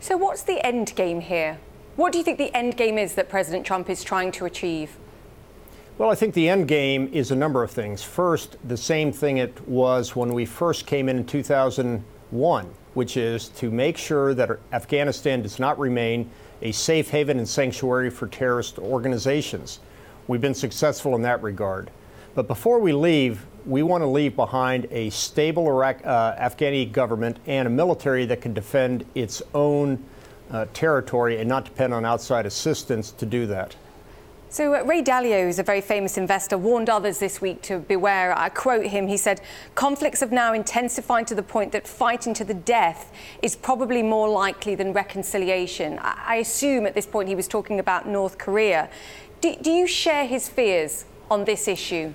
So what's the end game here? What do you think the end game is that President Trump is trying to achieve? Well, I think the end game is a number of things. First, the same thing it was when we first came in 2001, which is to make sure that Afghanistan does not remain a safe haven and sanctuary for terrorist organizations. We've been successful in that regard. But before we leave, we want to leave behind a stable Afghani government and a military that can defend its own territory and not depend on outside assistance to do that. So Ray Dalio, who's a very famous investor, warned others this week to beware. I quote him, he said, "Conflicts have now intensified to the point that fighting to the death is probably more likely than reconciliation." I assume at this point he was talking about North Korea. Do you share his fears on this issue?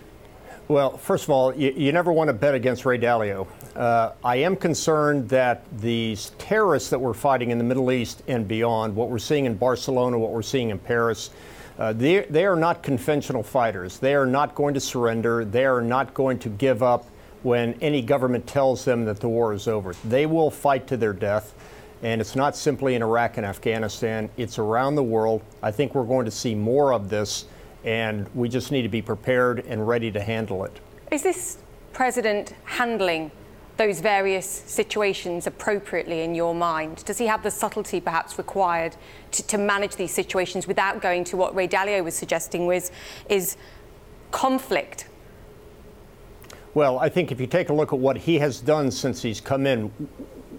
Well, first of all, you never want to bet against Ray Dalio. I am concerned that these terrorists that we're fighting in the Middle East and beyond, what we're seeing in Barcelona, what we're seeing in Paris, they are not conventional fighters. They are not going to surrender. They are not going to give up when any government tells them that the war is over. They will fight to their death. And it's not simply in Iraq and Afghanistan. It's around the world. I think we're going to see more of this, and we just need to be prepared and ready to handle it. Is this president handling those various situations appropriately in your mind? Does he have the subtlety perhaps required to manage these situations without going to what Ray Dalio was suggesting is conflict? Well, I think if you take a look at what he has done since he's come in,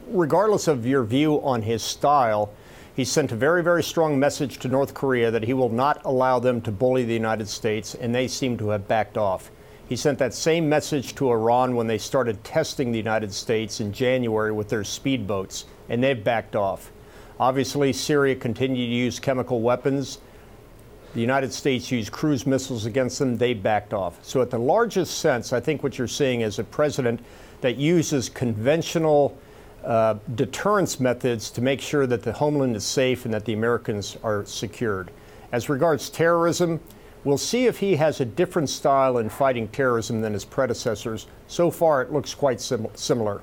regardless of your view on his style, he sent a very, very strong message to North Korea that he will not allow them to bully the United States, and they seem to have backed off. He sent that same message to Iran when they started testing the United States in January with their speedboats, and they've backed off. Obviously, Syria continued to use chemical weapons. The United States used cruise missiles against them. They backed off. So at the largest sense, I think what you're seeing is a president that uses conventional deterrence methods to make sure that the homeland is safe and that the Americans are secured. As regards terrorism, we'll see if he has a different style in fighting terrorism than his predecessors. So far, it looks quite similar.